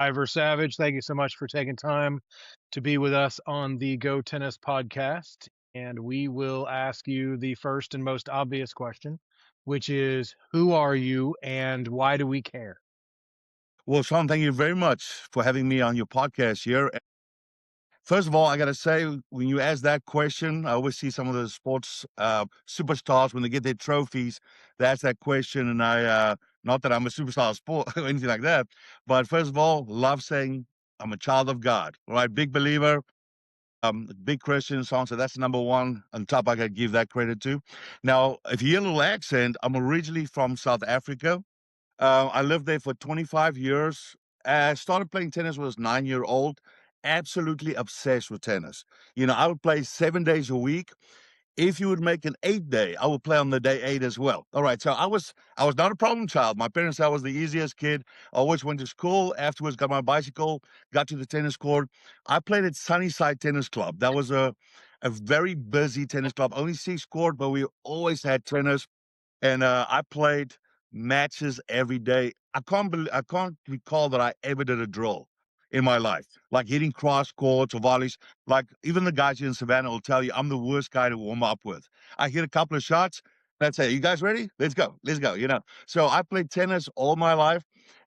Ivor Savage, thank you so much for taking time to be with us on the Go Tennis podcast. And we will ask you the first and most obvious question, which is who are you and why do we care? Well, Shaun, thank you very much for having me on your podcast here. First of all, I got to say, when you ask that question, I always see some of the sports superstars when they get their trophies, they ask that question. And not that I'm a superstar of sport or anything like that, but first of all, love saying I'm a child of God, right? Big believer, big Christian song. So that's number one. On top, I got to give that credit to. Now, if you hear a little accent, I'm originally from South Africa. I lived there for 25 years. I started playing tennis when I was 9 years old. Absolutely obsessed with tennis. I would play 7 days a week. If you would make an 8 day, I would play on the day 8 as well. All right. So I was not a problem child. My parents said I was the easiest kid. I always went to school. Afterwards, got my bicycle, got to the tennis court. I played at Sunnyside Tennis Club. That was a very busy tennis club. Only 6 court, but we always had tennis. And I played matches every day. I can't recall that I ever did a drill in my life, like hitting cross courts or volleys. Like even the guys here in Savannah will tell you I'm the worst guy to warm up with. I hit a couple of shots. That's it. You guys ready? Let's go. Let's go. So I played tennis all my life.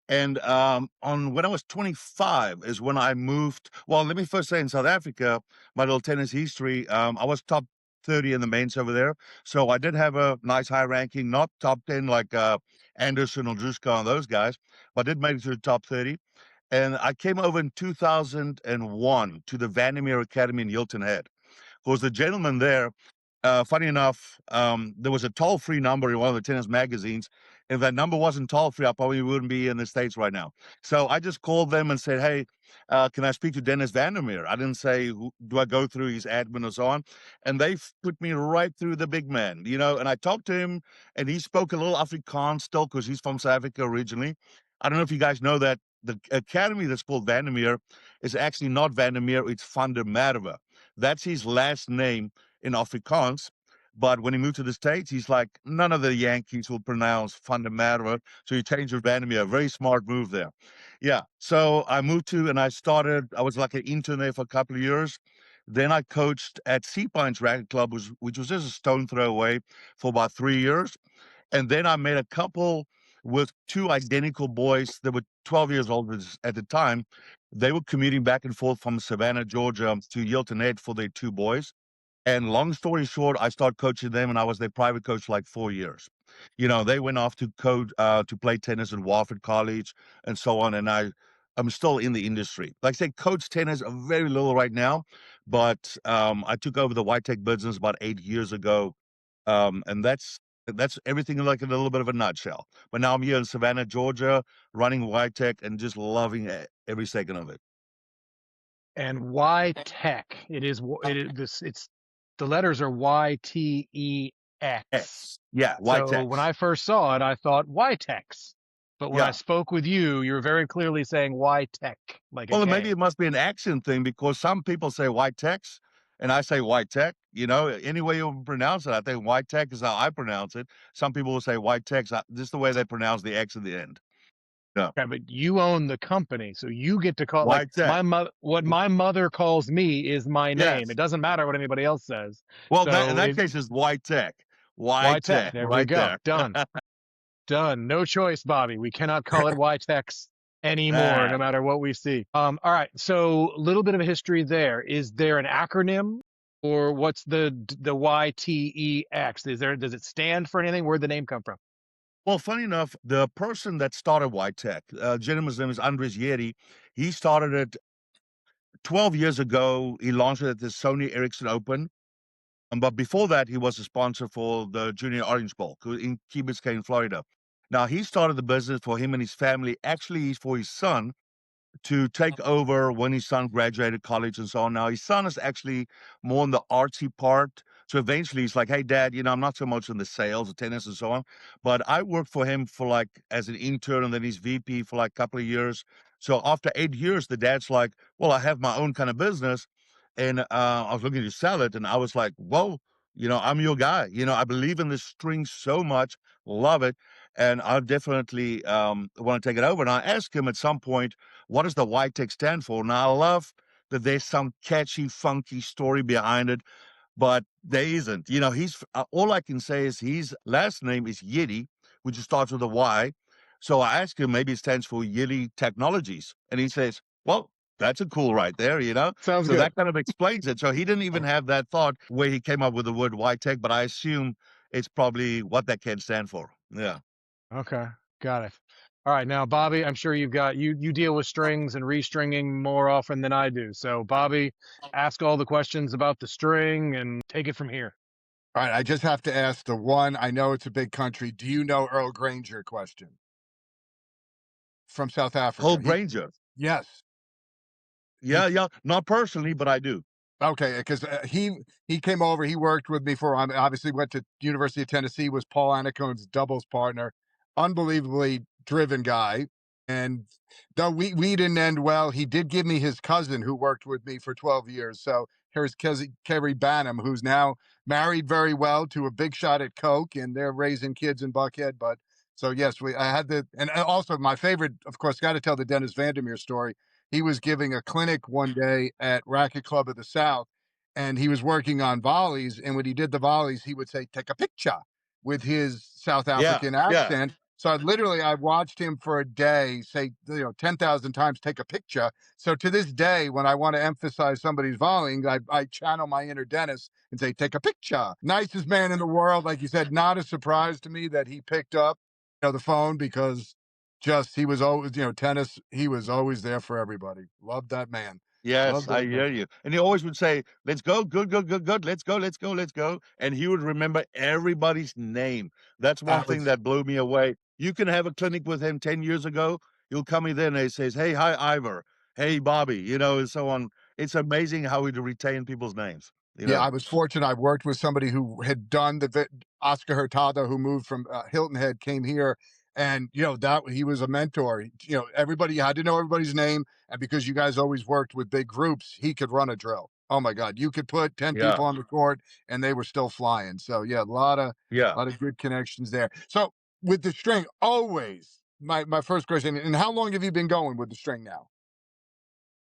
And on when I was 25 is when I moved. Well, let me first say in South Africa, my little tennis history. I was top 30 in the mains over there. So I did have a nice high ranking, not top 10 like Anderson or Druska and those guys, but I did make it to the top 30. And I came over in 2001 to the Vandermeer Academy in Hilton Head. Because the gentleman there, funny enough, there was a toll-free number in one of the tennis magazines. If that number wasn't toll-free, I probably wouldn't be in the States right now. So I just called them and said, hey, can I speak to Dennis Vandermeer? I didn't say, do I go through his admin or so on? And they put me right through the big man, and I talked to him, and he spoke a little Afrikaans still because he's from South Africa originally. I don't know if you guys know that the academy that's called Vandermeer is actually not Vandermeer, it's Van der Merwe. That's his last name in Afrikaans. But when he moved to the States, he's like, none of the Yankees will pronounce Van der Merwe. So he changed to Vandermeer. Very smart move there. Yeah. So I moved to, and I was like an intern there for a couple of years. Then I coached at Sea Pines Racket Club, which was just a stone throw away for about 3 years. And then I made a couple with two identical boys that were 12 years old at the time. They were commuting back and forth from Savannah, Georgia to Hilton Head for their two boys. And long story short, I started coaching them, and I was their private coach for like 4 years. They went off to to play tennis at Wofford College and so on. And I'm still in the industry. Like I say, coach tennis very little right now, but I took over the YTEX business about 8 years ago. And that's everything like in a little bit of a nutshell. But now I'm here in Savannah, Georgia, running YTEX and just loving every second of it. And why tech? It's the letters are YTEX. Yeah, So when YTEX. I first saw it, I thought YTEX. But when I Yeah. spoke with you, you were very clearly saying Y Tech, like a Well, maybe K. it must be an accent thing because some people say YTEX and I say YTEX. Any way you pronounce it, I think YTEX is how I pronounce it. Some people will say YTEX. This is the way they pronounce the X at the end. Yeah. Okay, but you own the company, so you get to call like YTEX. my mother. What my mother calls me is my name. It Yes. doesn't matter what anybody else says. Well, in So that if case, it's YTEX. Y Tech, YTEX there we right go. there. Done. Done. No choice, Bobby. We cannot call it YTEX anymore, no Ah. matter what we see. All right. So a little bit of a history there. Is there an acronym or what's the YTEX? Does it stand for anything? Where'd the name come from? Well, funny enough, the person that started YTEX, gentleman's name is Andres Yeri. He started it 12 years ago. He launched it at the Sony Ericsson Open. But before that, he was a sponsor for the Junior Orange Bowl in Key Biscayne, Florida. Now, he started the business for him and his family. Actually, he's for his son to take over when his son graduated college and so on. Now, his son is actually more on the artsy part. So eventually he's like, hey, dad, I'm not so much in the sales of tennis and so on. But I worked for him for like as an intern and then he's VP for like a couple of years. So after 8 years, the dad's like, well, I have my own kind of business. And I was looking to sell it. And I was like, whoa, I'm your guy. I believe in this string so much, love it. And I definitely want to take it over. And I asked him at some point, what does the YTEX stand for? Now, I love that there's some catchy, funky story behind it, but there isn't. You know, all I can say is his last name is Yeti, which starts with a Y. So I asked him, maybe it stands for Yeti Technologies. And he says, well, that's a cool right there, you know? Sounds So good. that kind of explains it. So he didn't even have that thought where he came up with the word Y-Tech, but I assume it's probably what that can stand for. Yeah. Okay, got it. All right, now Bobby, I'm sure you deal with strings and restringing more often than I do. So Bobby, ask all the questions about the string and take it from here. All right, I just have to ask the one. I know it's a big country. Do you know Earl Granger question from South Whole Africa? Granger. Yes. He Yeah, yeah. Not personally, but I do. Okay, because he came over. He worked with me for. Obviously went to University of Tennessee. Was Paul Anacone's doubles partner. Unbelievably driven guy. And though we didn't end well, he did give me his cousin who worked with me for 12 years. So here's Kerry Banham, who's now married very well to a big shot at Coke, and they're raising kids in Buckhead. But so yes, I had the, and also my favorite, of course, got to tell the Dennis Vandermeer story. He was giving a clinic one day at Racket Club of the South, and he was working on volleys. And when he did the volleys, he would say, "Take a picture," with his South Yeah, African yeah. accent. So I watched him for a day say, 10,000 times, "Take a picture." So to this day, when I want to emphasize somebody's volleying, I channel my inner Dennis and say, "Take a picture." Nicest man in the world. Like you said, not a surprise to me that he picked up, the phone, because just he was always, tennis, he was always there for everybody. Love that man. Yes, Love I that man. hear you. And he always would say, "Let's go, good, good, good, good. Let's go, let's go, let's go." And he would remember everybody's name. That's one That thing was that blew me away. You can have a clinic with him 10 years ago. He'll come in there and he says, "Hey, hi, Ivor. Hey, Bobby," and so on. It's amazing how he'd retain people's names, you Yeah, know? I was fortunate. I worked with somebody who had done Oscar Hurtado, who moved from Hilton Head, came here, and that he was a mentor. Everybody had to know everybody's name, and because you guys always worked with big groups, he could run a drill. Oh my God, you could put 10 people Yeah, on the court, and they were still flying. So yeah, a lot of yeah. good connections there. So with the string, always my first question. And how long have you been going with the string now?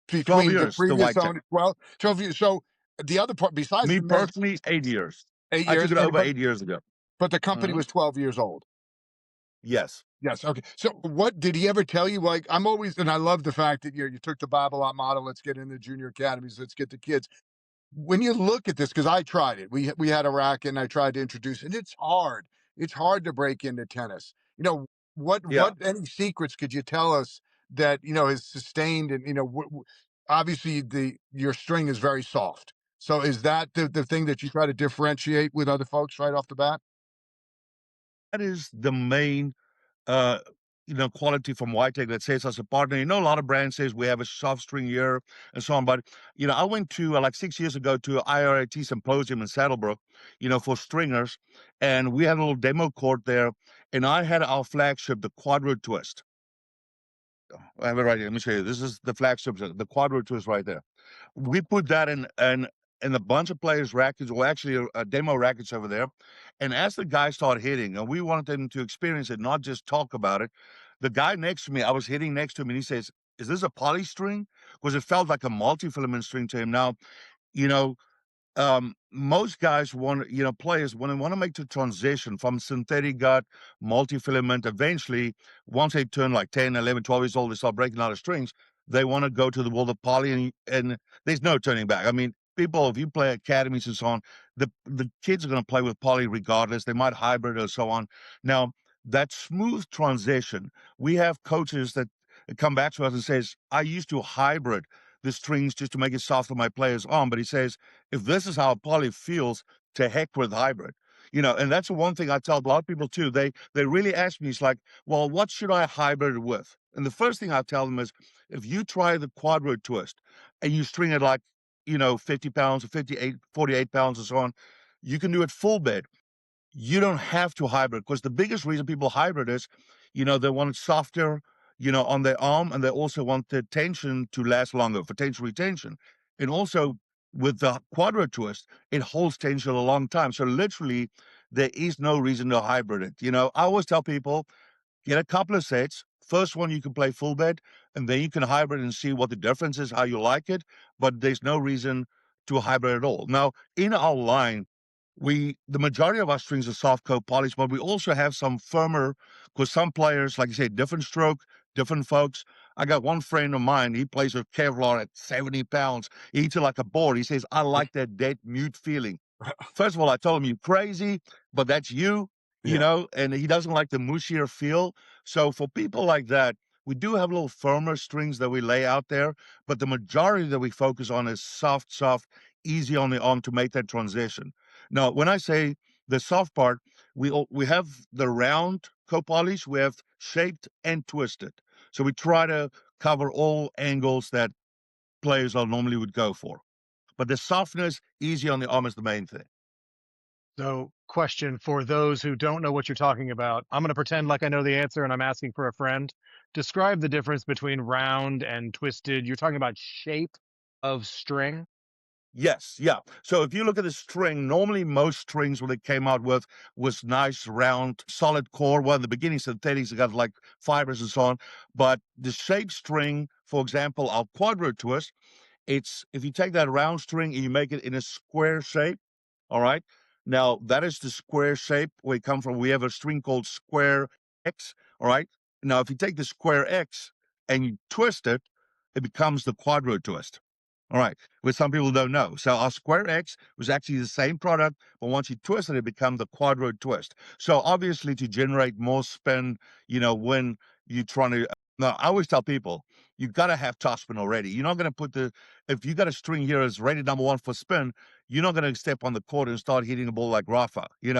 12 Between the years, the previous White Tech. owner, well, 12 years. So the other part, besides Me the men's, personally, 8 years. 8 I took years, it and over 8 years ago. but the company Mhm. was 12 years old. Yes. Yes, okay. So what did he ever tell you? Like, I'm always, and I love the fact that you took the Bible Out model. Let's get into junior academies. Let's get the kids. When you look at this, because I tried it, we had a racket, and I tried to introduce it. It's hard. It's hard to break into tennis. Yeah. What any secrets could you tell us that has sustained, and obviously your string is very soft. So is that the thing that you try to differentiate with other folks right off the bat? That is the main uh, quality from Whitec that sets us apart. And a lot of brands says we have a soft string here and so on. But I went to like 6 years ago to an IRIT symposium in Saddlebrook, for stringers, and we had a little demo court there, and I had our flagship, the QUADRO Twist. I have it right here. Let me show you. This is the flagship, the QUADRO Twist right there. We put that in a bunch of players' rackets, or actually demo rackets over there. And as the guys started hitting, and we wanted them to experience it, not just talk about it. The guy next to me, I was hitting next to him, and he says, "Is this a poly string?" Because it felt like a multi-filament string to him. Now, you know, most guys want, players, when they want to make the transition from synthetic gut, multi-filament, eventually, once they turn like 10, 11, 12 years old, they start breaking out of strings, they want to go to the world of poly, and there's no turning back. I mean, people, if you play academies and so on, the kids are going to play with poly regardless. They might hybrid or so on. Now, that smooth transition, we have coaches that come back to us and says, "I used to hybrid the strings just to make it soft for my players' arm," but he says, if this is how poly feels, to heck with hybrid. And that's the one thing I tell a lot of people too. They really ask me, it's like, well, what should I hybrid it with? And the first thing I tell them is, if you try the QUADRO Twist and you string it like, 50 pounds or 58, 48 pounds and so on, you can do it full bed. You don't have to hybrid, because the biggest reason people hybrid is, they want it softer, on their arm, and they also want the tension to last longer for tension retention. And also with the QUADRO Twist, it holds tension a long time. So literally, there is no reason to hybrid it. I always tell people, get a couple of sets. First one, you can play full bed. and then you can hybrid and see what the difference is, how you like it. But there's no reason to hybrid at all. Now, in our line, the majority of our strings are soft coat polish, but we also have some firmer, because some players, like you say, different stroke, different folks. I got one friend of mine, he plays with Kevlar at 70 pounds. He eats it like a board. He says, I like that dead mute feeling. First of all, I told him, you're crazy, but that's you, Yeah. and he doesn't like the mushier feel. So for people like that, we do have little firmer strings that we lay out there, but the majority that we focus on is soft, easy on the arm to make that transition. Now, when I say the soft part, we have the round co-polish, we have shaped and twisted. So we try to cover all angles that players are normally would go for. But the softness, easy on the arm is the main thing. So, question for those who don't know what you're talking about. I'm going to pretend like I know the answer and I'm asking for a friend. Describe the difference between round and twisted. You're talking about shape of string. Yes, yeah. So if you look at the string, normally most strings when they came out with was nice, round, solid core. Well, in the beginning, synthetics, they got like fibers and so on. But the shape string, for example, our QUADRO TWIST, it's if you take that round string and you make it in a square shape, all right. Now that is the square shape we come from. We have a string called square X, all right. Now if you take the square X and you twist it, it becomes the QUADRO TWIST. All right, which some people don't know. So our Square X was actually the same product, but once you twist it, it becomes the QUADRO TWIST. So obviously to generate more spin, when you're trying to, now I always tell people, you got to have topspin already. You're not going to if you got a string here that's rated #1 for spin, you're not going to step on the court and start hitting the ball like Rafa. You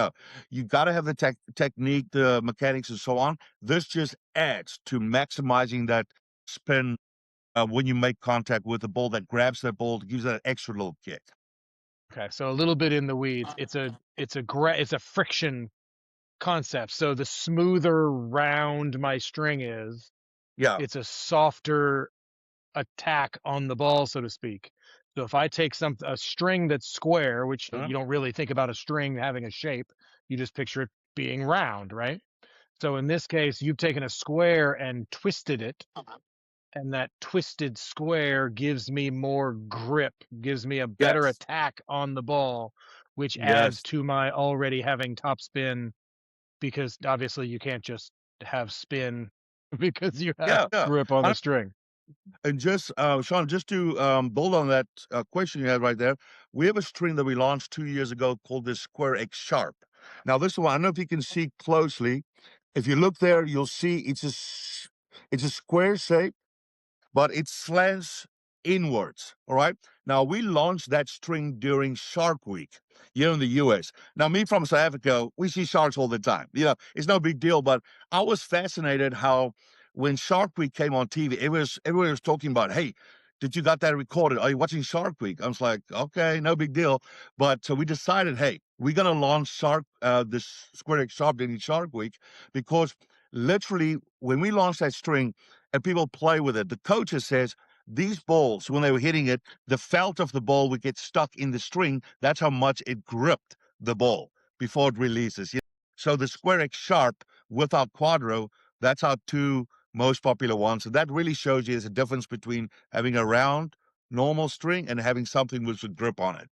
got to have the technique, the mechanics and so on. This just adds to maximizing that spin when you make contact with the ball, that grabs that ball, gives that extra little kick. Okay, so a little bit in the weeds. It's a friction concept. So the smoother round my string is, Yeah. it's a softer attack on the ball, so to speak. So if I take a string that's square, which Uh-huh. you don't really think about a string having a shape, you just picture it being round, right? So in this case, you've taken a square and twisted it, and that twisted square gives me more grip, gives me a better Yes. attack on the ball, which adds Yes. to my already having top spin, because obviously you can't just have spin because you have Yeah. Yeah. grip on the I- string. And just, Shaun, just to build on that question you had right there, we have a string that we launched 2 years ago called the Square X Sharp. Now, this one, I don't know if you can see closely. If you look there, you'll see it's a square shape, but it slants inwards. All right. Now we launched that string during Shark Week here in the US. Now, me from South Africa, we see sharks all the time. It's no big deal, but I was fascinated how when Shark Week came on TV, everybody was talking about, hey, did you got that recorded? Are you watching Shark Week? I was like, okay, no big deal. But so we decided, hey, we're gonna launch this Square X Sharp during Shark Week because literally when we launched that string, and people play with it. The coach says these balls, when they were hitting it, the felt of the ball would get stuck in the string. That's how much it gripped the ball before it releases. So the Square X Sharp with our QUADRO, that's our two most popular ones. And that really shows you there's a difference between having a round, normal string and having something with a grip on it.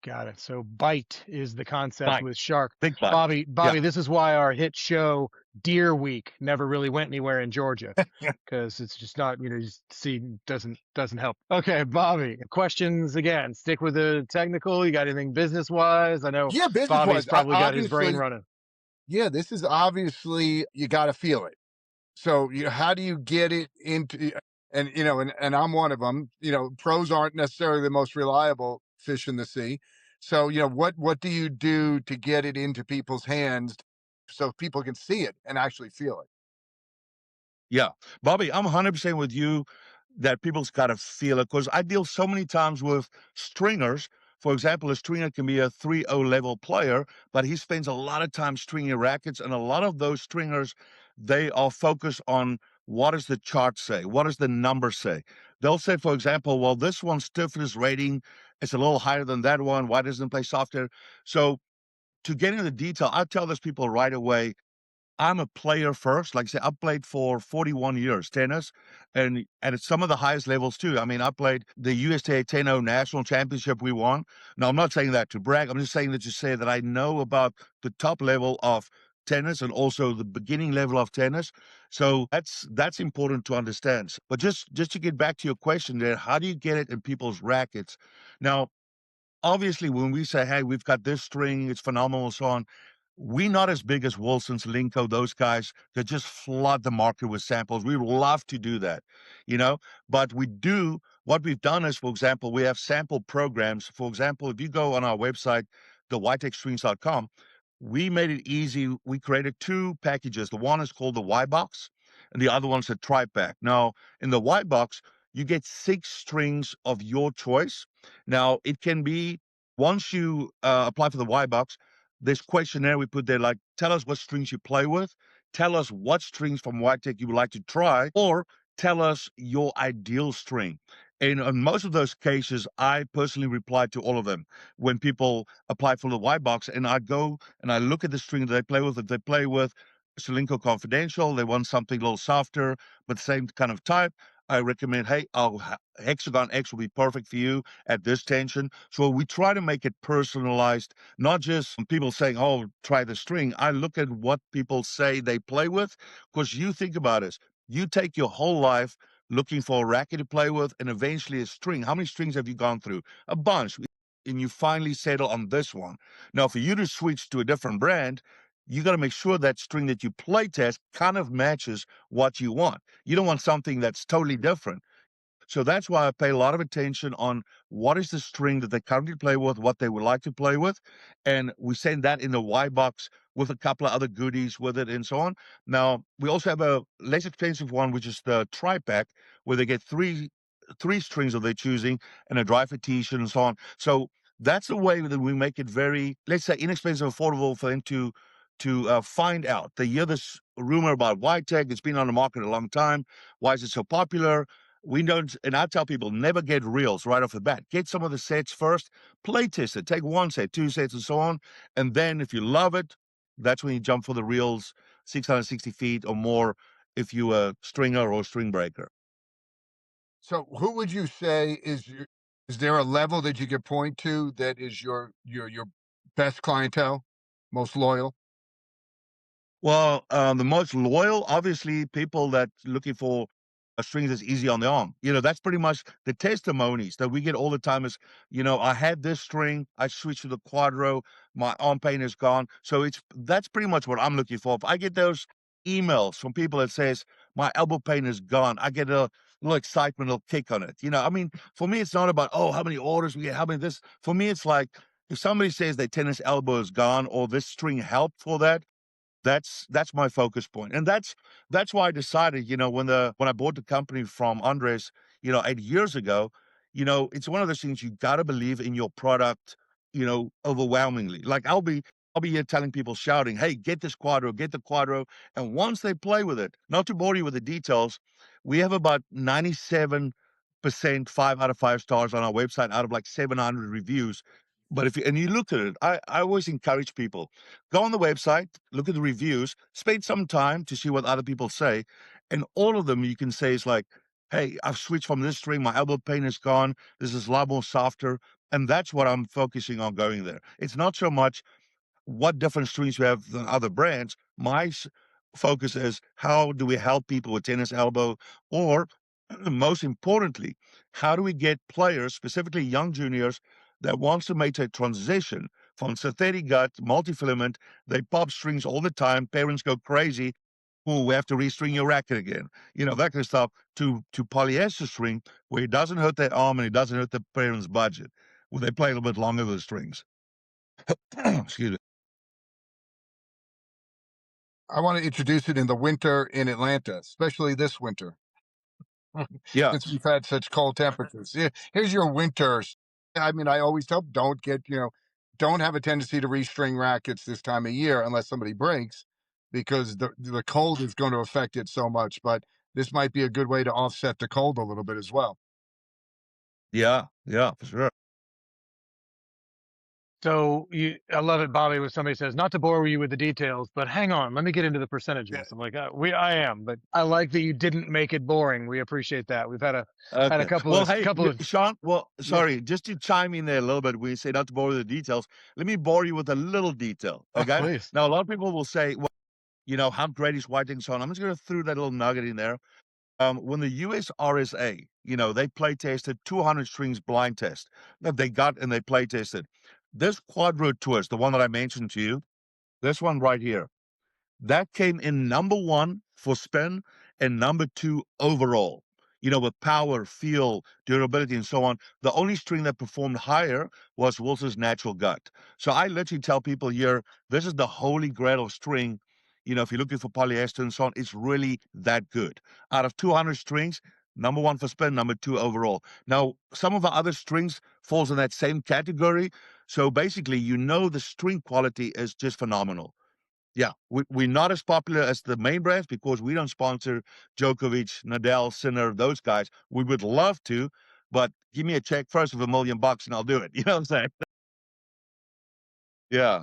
Got it. So bite is the concept Bite, with shark. big bite. Bobby, this is why our hit show Deer Week never really went anywhere in Georgia, Yeah. because it's just not, just see, doesn't help. Okay, Bobby, questions again. Stick with the technical. You got anything business wise? I know Yeah, business Bobby's wise, probably got his brain obviously, running. yeah, this is obviously you got to feel it. So, how do you get it into, and I'm one of them. Pros aren't necessarily the most reliable fish in the sea. So, what do you do to get it into people's hands so people can see it and actually feel it? Yeah. Bobby, I'm 100% with you that people's got to feel it because I deal so many times with stringers. For example, a stringer can be a 3-0 level player, but he spends a lot of time stringing rackets. And a lot of those stringers, they are focused on what does the chart say? What does the number say? They'll say, for example, well, this one's stiffness rating is a little higher than that one. Why doesn't it play softer? So to get into the detail, I tell those people right away, I'm a player first. Like I said, I played for 41 years tennis, and at some of the highest levels too. I mean, I played the USTA 10-0 national championship we won. Now, I'm not saying that to brag. I'm just saying that to say that I know about the top level of tennis and also the beginning level of tennis. So that's important to understand. But just to get back to your question there, how do you get it in people's rackets? Now, obviously, when we say, hey, we've got this string, it's phenomenal, so on, we're not as big as Wilson's, Linko, those guys that just flood the market with samples. We would love to do that, you know, but we do. What we've done is, for example, we have sample programs. For example, if you go on our website, the YTEXstreams.com, we made it easy. We created two packages. The one is called the Y box, and the other one's a tri pack. Now, in the Y box, you get 6 strings of your choice. Now, it can be once you apply for the Y box, this questionnaire we put there, like, tell us what strings you play with, tell us what strings from YTech you would like to try, or tell us your ideal string. And in most of those cases, I personally reply to all of them when people apply for the Y box, and I go and I look at the string that they play with. If they play with Solinco Confidential, they want something a little softer, but same kind of type. I recommend, hey, Hexagon X will be perfect for you at this tension. So we try to make it personalized, not just people saying, oh, try the string. I look at what people say they play with, because you think about it. You take your whole life looking for a racket to play with and eventually a string. How many strings have you gone through? A bunch. And you finally settle on this one. Now, for you to switch to a different brand, you got to make sure that string that you play test kind of matches what you want. You don't want something that's totally different. So that's why I pay a lot of attention on what is the string that they currently play with, what they would like to play with. And we send that in the Y box with a couple of other goodies with it and so on. Now, we also have a less expensive one, which is the tri pack, where they get three strings of their choosing and a dry t-shirt and so on. So that's the way that we make it very, let's say, inexpensive, affordable for them to find out. They hear this rumor about YTech. It's been on the market a long time. Why is it so popular? We don't, and I tell people, never get reels right off the bat. Get some of the sets first, play test it, take one set, two sets, and so on. And then if you love it, that's when you jump for the reels, 660 feet or more if you're a stringer or a string breaker. So who would you say is there a level that you could point to that is your best clientele, most loyal? Well, the most loyal, obviously, people that looking for a string that's easy on the arm. You know, that's pretty much the testimonies that we get all the time is, you know, I had this string, I switched to the Quadro, my arm pain is gone. So that's pretty much what I'm looking for. If I get those emails from people that says my elbow pain is gone, I get a little excitement, a little kick on it. You know, I mean, for me, it's not about, oh, how many orders we get, how many this. For me, it's like if somebody says their tennis elbow is gone or this string helped for that, that's my focus point, and that's why I decided, you know, when I bought the company from Andres, you know, 8 years ago, you know, it's one of those things you got to believe in your product, you know, overwhelmingly. Like I'll be here telling people, shouting, "Hey, get this Quadro, get the Quadro!" And once they play with it, not to bore you with the details, we have about 97% 5 out of 5 stars on our website out of like 700 reviews. But if you look at it, I always encourage people, go on the website, look at the reviews, spend some time to see what other people say. And all of them you can say is like, hey, I've switched from this string, my elbow pain is gone, this is a lot more softer. And that's what I'm focusing on going there. It's not so much what different strings you have than other brands. My focus is how do we help people with tennis elbow, or most importantly, how do we get players, specifically young juniors, that wants to make a transition from synthetic gut, multi-filament, they pop strings all the time, parents go crazy, oh, we have to restring your racket again, you know, that kind of stuff, to polyester string where it doesn't hurt their arm and it doesn't hurt the parents' budget, where they play a little bit longer with the strings. Excuse me. I want to introduce it in the winter in Atlanta, especially this winter, since Yes. we've had such cold temperatures. Yeah, here's your winters. I mean, I always tell don't get, don't have a tendency to restring rackets this time of year unless somebody breaks, because the cold is going to affect it so much. But this might be a good way to offset the cold a little bit as well. Yeah, yeah, for sure. So I love it, Bobby, when somebody says, not to bore you with the details, but hang on, let me get into the Yeah. percentages. I'm like, I am, but I like that you didn't make it boring. We appreciate that. We've had a Okay. couple Well, of hey, Sean. Well, yeah, sorry, just to chime in there a little bit. We say not to bore you with the details. Let me bore you with a little detail. Okay. please. Now, a lot of people will say, well, how great is YTEX on? I'm just going to throw that little nugget in there. When the USRSA, they play tested 200 strings blind test that they got and they play tested. This QUADRO twist, the one that I mentioned to you, this one right here, that came in number one for spin and number two overall. With power, feel, durability, and so on. The only string that performed higher was Wilson's natural gut. So I literally tell people here, this is the holy grail of string. If you're looking for polyester and so on, it's really that good. Out of 200 strings, number one for spin, number two overall. Now, some of the other strings falls in that same category. So basically, the string quality is just phenomenal. Yeah, we're not as popular as the main brands because we don't sponsor Djokovic, Nadal, Sinner, those guys. We would love to, but give me a check first of $1 million and I'll do it. You know what I'm saying? Yeah.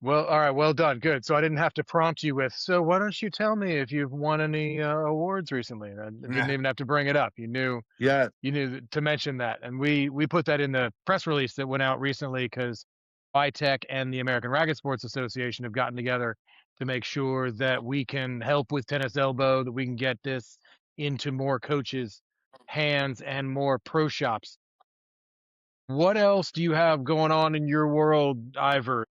Well, all right, well done. Good. So I didn't have to prompt you with, so why don't you tell me if you've won any awards recently? I didn't Yeah. even have to bring it up. Yeah. You knew to mention that. And we put that in the press release that went out recently because YTEC and the American Racket Sports Association have gotten together to make sure that we can help with Tennis Elbow, that we can get this into more coaches' hands and more pro shops. What else do you have going on in your world, Ivor?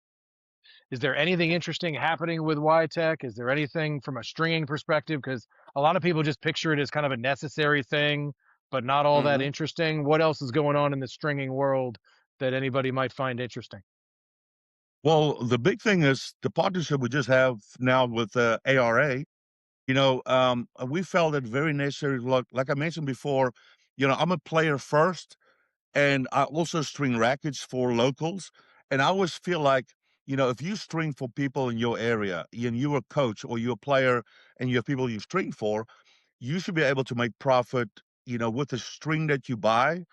Is there anything interesting happening with YTech? Is there anything from a stringing perspective? Because a lot of people just picture it as kind of a necessary thing, but not all that Hmm. interesting. What else is going on in the stringing world that anybody might find interesting? Well, the big thing is the partnership we just have now with ARA. We felt it very necessary. Like I mentioned before, I'm a player first. And I also string rackets for locals. And I always feel like, if you string for people in your area and you're a coach or you're a player and you have people you string for, you should be able to make profit, with the string that you buy,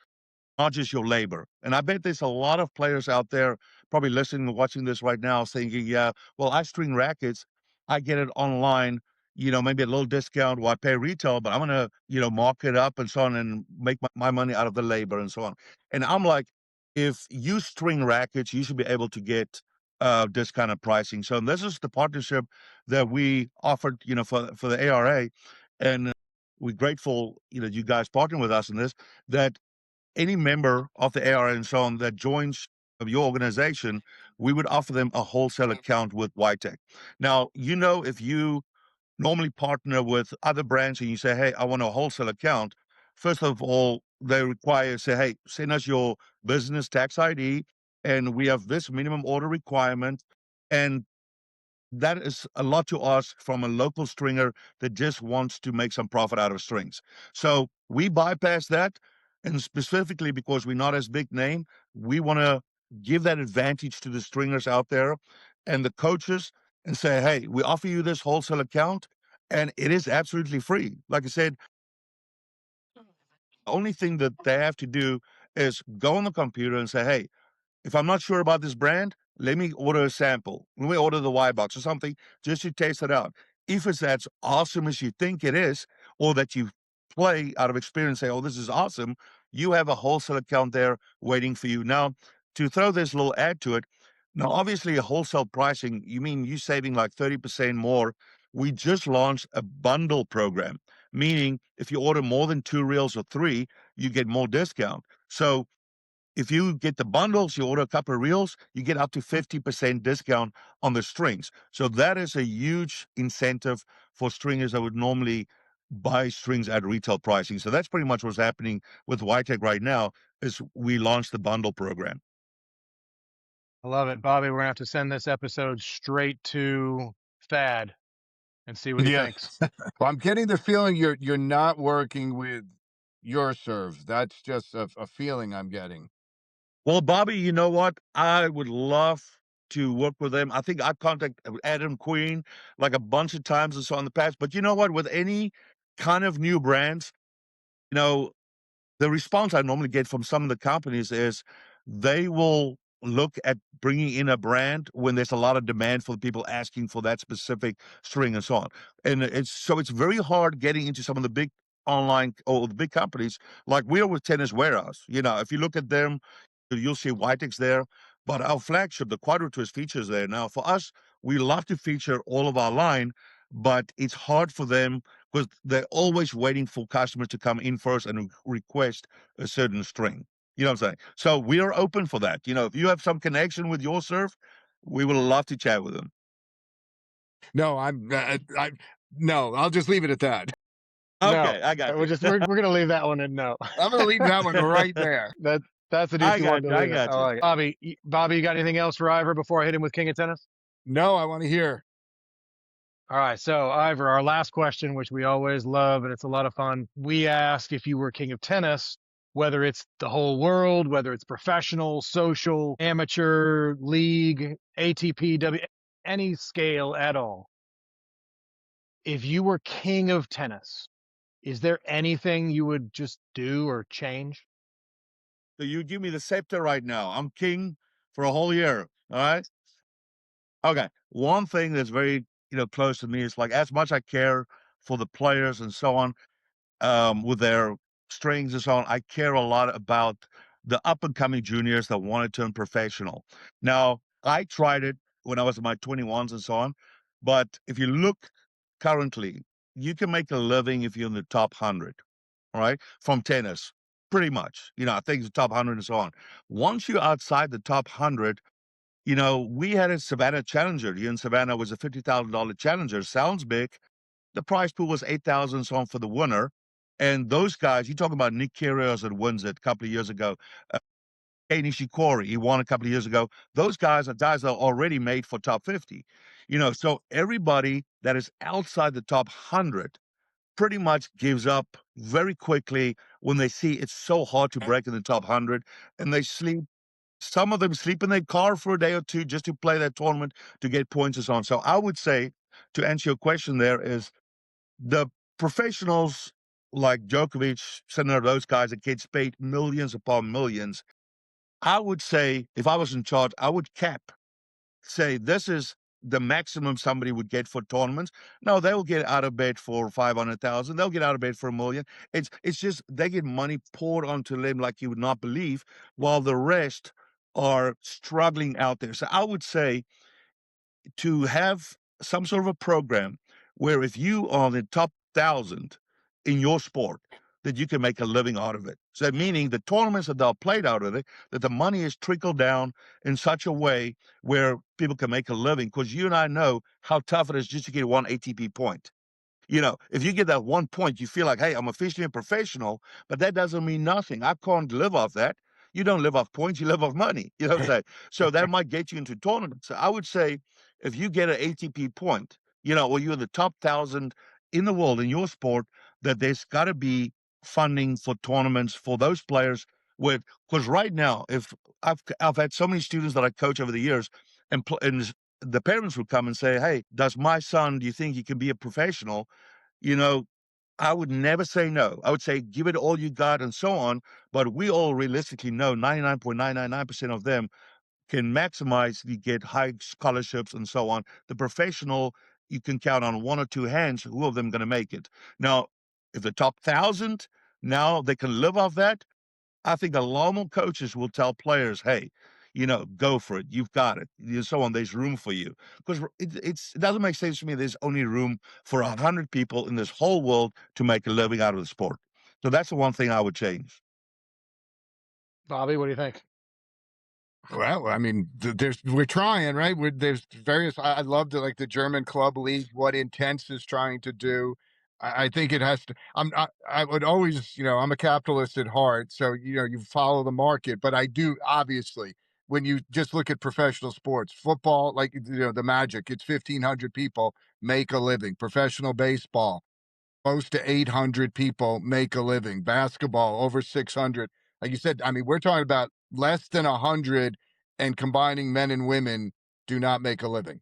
not just your labor. And I bet there's a lot of players out there probably listening and watching this right now thinking, yeah, well, I string rackets. I get it online, maybe a little discount while I pay retail, but I'm going to, mark it up and so on and make my money out of the labor and so on. And I'm like, if you string rackets, you should be able to get this kind of pricing. So this is the partnership that we offered, for the ARA. And we're grateful, you guys partner with us in this, that any member of the ARA and so on that joins of your organization, we would offer them a wholesale account with YTech. Now, if you normally partner with other brands and you say, hey, I want a wholesale account, first of all, they require say, hey, send us your business tax ID, and we have this minimum order requirement. And that is a lot to ask from a local stringer that just wants to make some profit out of strings. So we bypass that. And specifically because we're not as big name, we want to give that advantage to the stringers out there and the coaches and say, hey, we offer you this wholesale account and it is absolutely free. Like I said, the only thing that they have to do is go on the computer and say, hey, if I'm not sure about this brand, let me order a sample. Let me order the Y box or something just to taste it out. If it's as awesome as you think it is, or that you play out of experience, say, oh, this is awesome, you have a wholesale account there waiting for you. Now, to throw this little add to it, now obviously a wholesale pricing, you mean you saving like 30% more. We just launched a bundle program, meaning if you order more than 2 reels or 3, you get more discount. So if you get the bundles, you order a couple of reels, you get up to 50% discount on the strings. So that is a huge incentive for stringers that would normally buy strings at retail pricing. So that's pretty much what's happening with YTech right now is we launched the bundle program. I love it, Bobby. We're gonna have to send this episode straight to Thad and see what he Yeah. thinks. Well, I'm getting the feeling you're not working with your serve. That's just a feeling I'm getting. Well, Bobby, you know what? I would love to work with them. I think I've contacted Adam Queen like a bunch of times and so in the past. But you know what? With any kind of new brands, you know, the response I normally get from some of the companies is they will look at bringing in a brand when there's a lot of demand for the people asking for that specific string and so on. And it's very hard getting into some of the big online or the big companies like we are with Tennis Warehouse. If you look at them, you'll see YTEX there, but our flagship, the QUADRO TWIST, features there. Now, for us, we love to feature all of our line, but it's hard for them because they're always waiting for customers to come in first and request a certain string. You know what I'm saying? So we are open for that. If you have some connection with your surf, we would love to chat with them. No, no, I'll just leave it at that. No, Okay, I got we're you. just we're gonna leave that one in no. I'm going to leave that one right there. That's an I easy one got to you. I leave it. got I you. like it. Bobby, you got anything else for Ivor before I hit him with King of Tennis? No, I want to hear. All right, so Ivor, our last question, which we always love, and it's a lot of fun. We ask if you were king of tennis, whether it's the whole world, whether it's professional, social, amateur, league, ATP, any scale at all. If you were king of tennis, is there anything you would just do or change? So you give me the scepter right now. I'm king for a whole year. All right. Okay. One thing that's very, close to me is like as much I care for the players and so on, with their strings and so on, I care a lot about the up and coming juniors that want to turn professional. Now, I tried it when I was in my 21s and so on, but if you look currently, you can make a living if you're in the top 100, all right, from tennis, pretty much. I think the top 100 and so on. Once you're outside the top 100, we had a Savannah Challenger. Here in Savannah was a $50,000 Challenger. Sounds big. The prize pool was 8,000 and so on for the winner. And those guys, you talk about Nick Kyrgios that wins it a couple of years ago. Kei Nishikori, he won a couple of years ago. Those guys are guys that are already made for top 50. So everybody that is outside the top 100 pretty much gives up very quickly when they see it's so hard to break in the top 100, and they sleep. Some of them sleep in their car for a day or two just to play that tournament to get points and so on. So I would say, to answer your question, there is the professionals like Djokovic, Sinner, those guys that gets paid millions upon millions. I would say, if I was in charge, I would say this is the maximum somebody would get for tournaments. No, they will get out of bed for 500,000. They'll get out of bed for $1 million. It's just they get money poured onto them like you would not believe, while the rest are struggling out there. So I would say to have some sort of a program where if you are the top 1,000 in your sport, that you can make a living out of it. So meaning the tournaments that they're played out of it, that the money is trickled down in such a way where people can make a living. Because you and I know how tough it is just to get one ATP point. If you get that 1 point, you feel like, hey, I'm officially a professional, but that doesn't mean nothing. I can't live off that. You don't live off points, you live off money. You know what I'm saying? So that might get you into tournaments. So I would say if you get an ATP point, or you're in the top 1,000 in the world in your sport, that there's got to be funding for tournaments for those players. Because right now, if I've had so many students that I coach over the years, and the parents would come and say, hey, does my son, do you think he can be a professional? You know, I would never say no. I would say give it all you got and so on. But we all realistically know 99.999% of them can maximize, you get high scholarships and so on. The professional, you can count on one or two hands who of them going to make it. Now, if the top 1,000, now they can live off that, I think a lot more coaches will tell players, hey, go for it. You've got it. So on. There's room for you. Because it doesn't make sense to me. There's only room for 100 people in this whole world to make a living out of the sport. So that's the one thing I would change. Bobby, what do you think? Well, I mean, we're trying, right? There's various. I love like the German club league. What Intense is trying to do. I think it has to. I would always, I'm a capitalist at heart, so you follow the market. But I do obviously when you just look at professional sports, football, like the Magic, it's 1,500 people make a living. Professional baseball, close to 800 people make a living. Basketball, over 600. Like you said, I mean, we're talking about less than 100, and combining men and women do not make a living,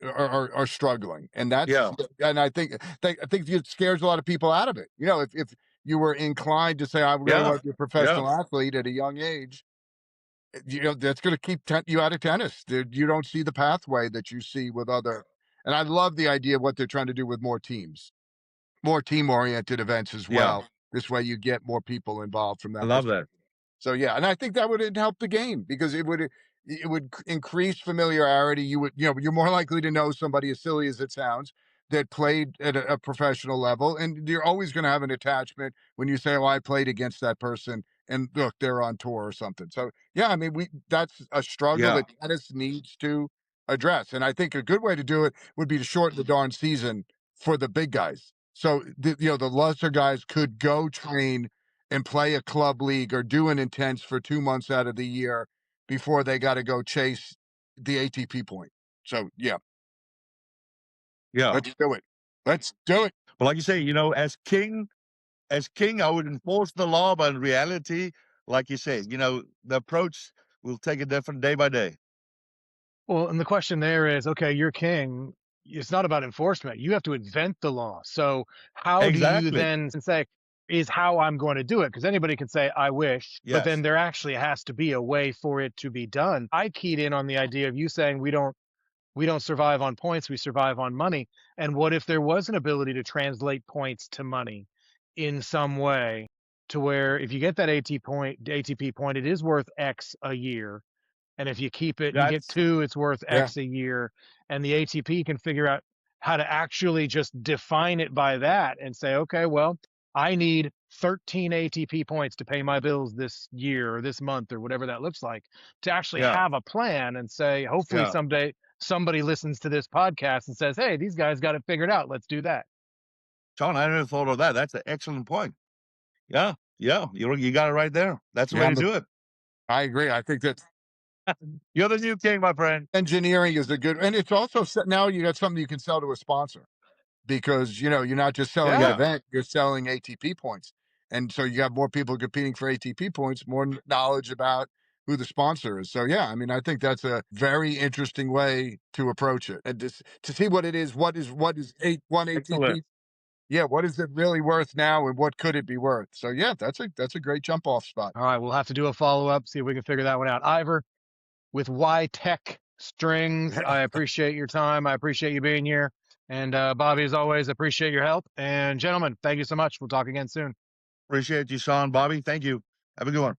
are struggling. And Yeah. and I think it scares a lot of people out of it. If you were inclined to say, I'm going Yeah. to be a Yeah. professional athlete at a young age. that's going to keep you out of tennis. You don't see the pathway that you see with other. And I love the idea of what they're trying to do with more teams, more team-oriented events as Yeah, well. This way you get more people involved from I that love perspective. that. So yeah, and I think that would help the game because it would increase familiarity. You're more likely to know somebody, as silly as it sounds, that played at a professional level, and you're always going to have an attachment when you say, "Oh, I played against that person," and look, they're on tour or something. So yeah, I mean, we that's a struggle Yeah, that tennis needs to address, and I think a good way to do it would be to shorten the darn season for the big guys. So the lesser guys could go train and play a club league or do an intense for 2 months out of the year before they got to go chase the ATP point. So yeah, yeah. let's do it. Let's do it. But like you say, as king, I would enforce the law, but in reality, like you said, the approach will take it different day by day. Well, and the question there is, okay, you're king. It's not about enforcement. You have to invent the law. So how do you Exactly. then say, is how I'm going to do it? Because anybody can say, I wish, but then Yes. there actually has to be a way for it to be done. I keyed in on the idea of you saying we don't survive on points, we survive on money. And what if there was an ability to translate points to money in some way to where if you get that ATP point, it is worth X a year, and if you keep it, you get That's two, it's worth Yeah, X a year. And the ATP can figure out how to actually just define it by that and say, okay, well, I need 13 ATP points to pay my bills this year or this month or whatever that looks like, to actually yeah, have a plan and say, hopefully yeah. someday somebody listens to this podcast and says, hey, these guys got it figured out. Let's do that. Shaun, I never thought of that. That's an excellent point. Yeah, yeah. You got it right there. That's the yeah, way to do it. I agree. I think that You're the new king, my friend. engineering is a good, and it's also now you got something you can sell to a sponsor because you're not just selling an Yeah. Yeah, event, you're selling ATP points, and so you got more people competing for ATP points, more knowledge about who the sponsor is. So yeah, I mean, I think that's a very interesting way to approach it, and just to see what it is. What is one excellent. ATP? Yeah, what is it really worth now, and what could it be worth? So yeah, that's a great jump off spot. All right. We'll have to do a follow up, see if we can figure that one out. Ivor, with YTEX strings. I appreciate your time. I appreciate you being here. And Bobby, as always, appreciate your help. And gentlemen, thank you so much. We'll talk again soon. Appreciate you, Shaun. Bobby, thank you. Have a good one.